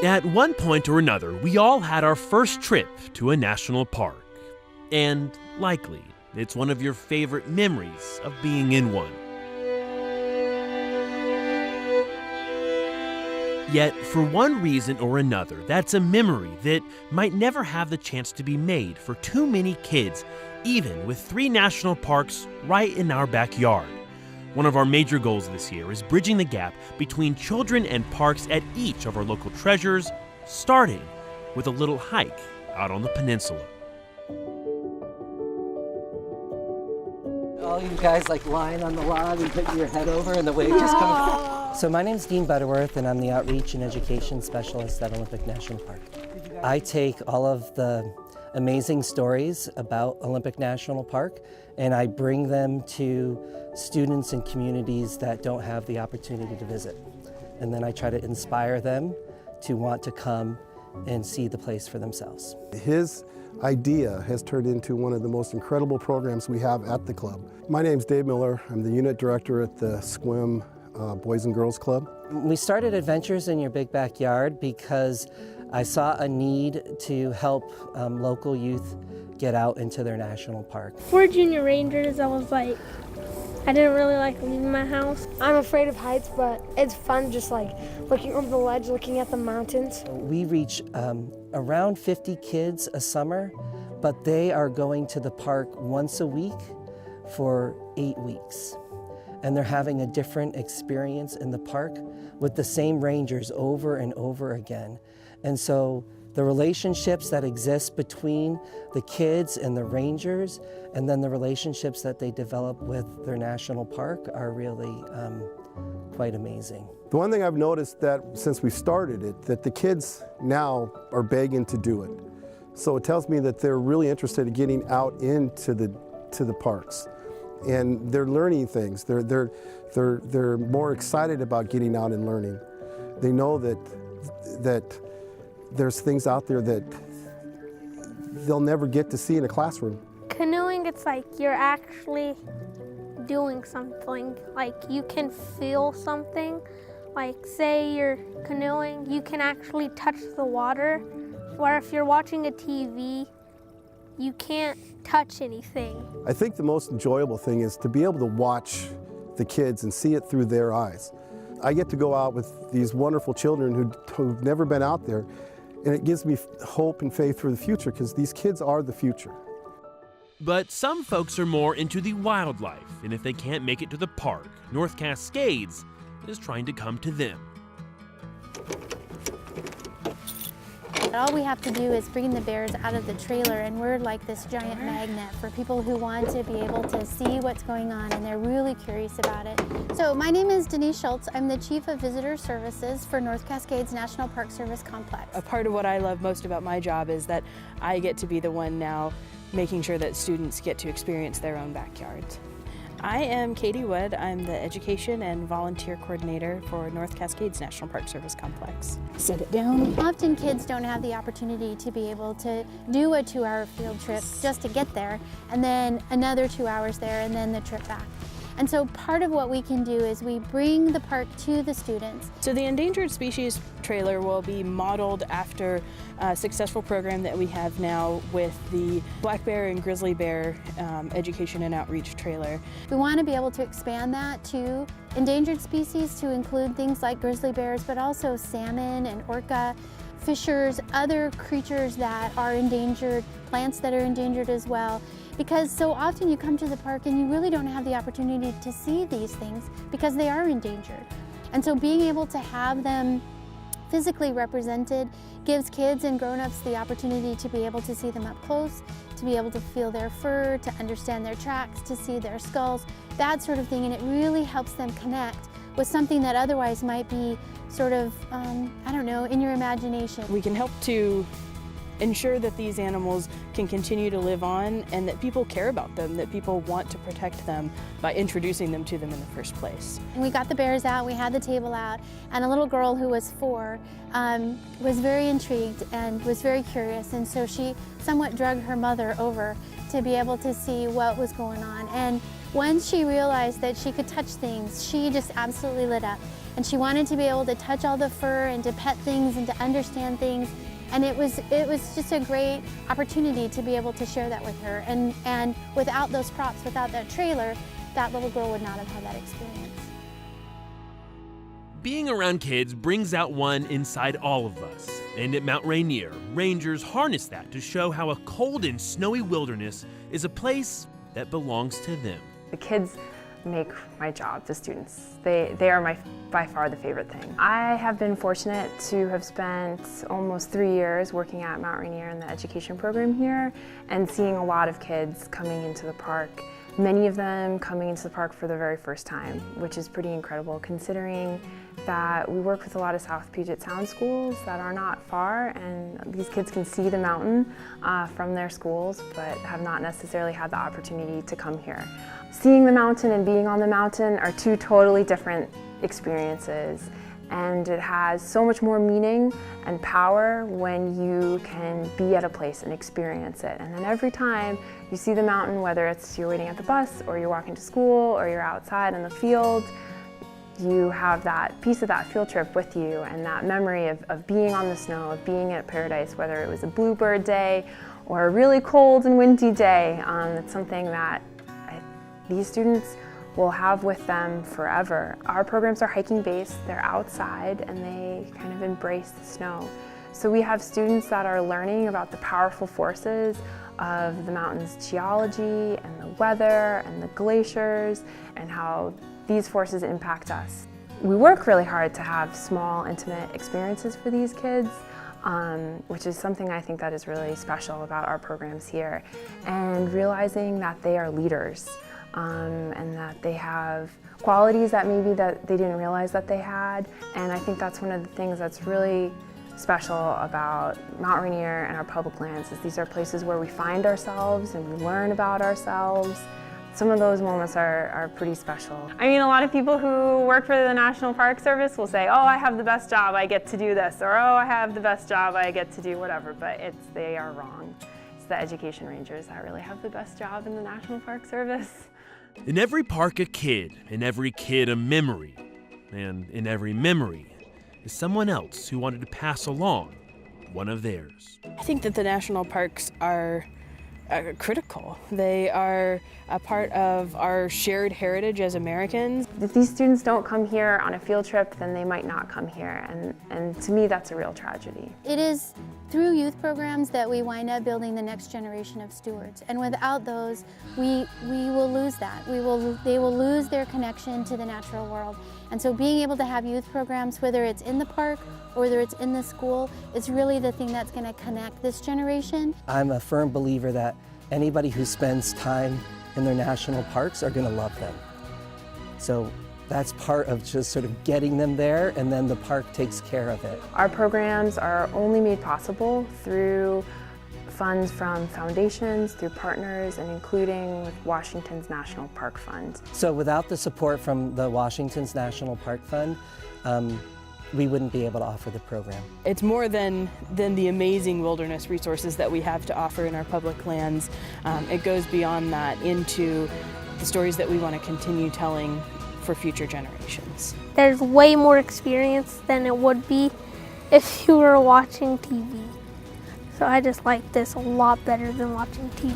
At one point or another, we all had our first trip to a national park. And likely, it's one of your favorite memories of being in one. Yet, for one reason or another, that's a memory that might never have the chance to be made for too many kids, even with 3 national parks right in our backyard. One of our major goals this year is bridging the gap between children and parks at each of our local treasures, starting with a little hike out on the peninsula. All you guys like lying on the log and putting your head over and the wave just comes. So my name's Dean Butterworth and I'm the Outreach and Education Specialist at Olympic National Park. I take all of the amazing stories about Olympic National Park and I bring them to students and communities that don't have the opportunity to visit. And then I try to inspire them to want to come and see the place for themselves. His idea has turned into one of the most incredible programs we have at the club. My name's Dave Miller. I'm the unit director at the SQUIM Boys and Girls Club. We started Adventures in Your Big Backyard because I saw a need to help local youth get out into their national park. For junior rangers, I was like, I didn't really like leaving my house. I'm afraid of heights, but it's fun just like looking over the ledge, looking at the mountains. We reach around 50 kids a summer, but they are going to the park once a week for 8 weeks. And they're having a different experience in the park with the same rangers over and over again. And so the relationships that exist between the kids and the rangers, and then the relationships that they develop with their national park are really quite amazing. The one thing I've noticed that since we started it, that the kids now are begging to do it. So it tells me that they're really interested in getting out into the parks. And they're learning things. They're more excited about getting out and learning. They know that there's things out there that they'll never get to see in a classroom. Canoeing, it's like you're actually doing something. Like you can feel something. Like say you're canoeing, you can actually touch the water. Where if you're watching a TV, you can't touch anything. I think the most enjoyable thing is to be able to watch the kids and see it through their eyes. I get to go out with these wonderful children who've never been out there, and it gives me hope and faith for the future because these kids are the future. But some folks are more into the wildlife, and if they can't make it to the park, North Cascades is trying to come to them. All we have to do is bring the bears out of the trailer, and we're like this giant magnet for people who want to be able to see what's going on, and they're really curious about it. So my name is Denis Schultz. I'm the Chief of Visitor Services for North Cascades National Park Service Complex. A part of what I love most about my job is that I get to be the one now making sure that students get to experience their own backyards. I am Katie Wood. I'm the Education and Volunteer Coordinator for North Cascades National Park Service Complex. Set it down. Often kids don't have the opportunity to be able to do a 2-hour field trip just to get there, and then another 2 hours there, and then the trip back. And so part of what we can do is we bring the park to the students. So the Endangered Species trailer will be modeled after a successful program that we have now with the black bear and grizzly bear education and outreach trailer. We want to be able to expand that to endangered species to include things like grizzly bears, but also salmon and orca, fishers, other creatures that are endangered, plants that are endangered as well. Because so often you come to the park and you really don't have the opportunity to see these things because they are endangered. And so being able to have them physically represented gives kids and grown-ups the opportunity to be able to see them up close, to be able to feel their fur, to understand their tracks, to see their skulls, that sort of thing. And it really helps them connect with something that otherwise might be sort of, I don't know, in your imagination. We can help to ensure that these animals can continue to live on and that people care about them, that people want to protect them by introducing them to them in the first place. We got the bears out, we had the table out, and a little girl who was 4 was very intrigued and was very curious, and so she somewhat drugged her mother over to be able to see what was going on. And once she realized that she could touch things, she just absolutely lit up. And she wanted to be able to touch all the fur and to pet things and to understand things. And it was just a great opportunity to be able to share that with her. And without those props, without that trailer, that little girl would not have had that experience. Being around kids brings out one inside all of us. And at Mount Rainier, rangers harness that to show how a cold and snowy wilderness is a place that belongs to them. The kids make my job, the students. They are by far the favorite thing. I have been fortunate to have spent almost 3 years working at Mount Rainier in the education program here and seeing a lot of kids coming into the park. Many of them coming into the park for the very first time, which is pretty incredible considering that we work with a lot of South Puget Sound schools that are not far, and these kids can see the mountain from their schools but have not necessarily had the opportunity to come here. Seeing the mountain and being on the mountain are two totally different experiences, and it has so much more meaning and power when you can be at a place and experience it. And then every time you see the mountain, whether it's you're waiting at the bus or you're walking to school or you're outside in the field, you have that piece of that field trip with you and that memory of being on the snow, of being at Paradise, whether it was a bluebird day or a really cold and windy day. It's something that these students will have with them forever. Our programs are hiking based, they're outside, and they kind of embrace the snow. So we have students that are learning about the powerful forces of the mountain's geology and the weather and the glaciers and how these forces impact us. We work really hard to have small, intimate experiences for these kids, which is something I think that is really special about our programs here, and realizing that they are leaders. And that they have qualities that maybe that they didn't realize that they had. And I think that's one of the things that's really special about Mount Rainier and our public lands is these are places where we find ourselves and we learn about ourselves. Some of those moments are pretty special. I mean, a lot of people who work for the National Park Service will say, oh, I have the best job, I get to do this, or oh, I have the best job, I get to do whatever, but they are wrong. It's the education rangers that really have the best job in the National Park Service. In every park, a kid. In every kid, a memory. And in every memory is someone else who wanted to pass along one of theirs. I think that the national parks are critical. They are a part of our shared heritage as Americans. If these students don't come here on a field trip, then they might not come here, and to me that's a real tragedy. It is through youth programs that we wind up building the next generation of stewards, and without those, we will lose that. They will lose their connection to the natural world. And so being able to have youth programs, whether it's in the park or whether it's in the school, is really the thing that's going to connect this generation. I'm a firm believer that anybody who spends time in their national parks are going to love them. So that's part of just sort of getting them there, and then the park takes care of it. Our programs are only made possible through funds from foundations, through partners, and including with Washington's National Park Fund. So without the support from the Washington's National Park Fund, we wouldn't be able to offer the program. It's more than the amazing wilderness resources that we have to offer in our public lands. It goes beyond that into the stories that we want to continue telling for future generations. There's way more experience than it would be if you were watching TV. So I just like this a lot better than watching TV.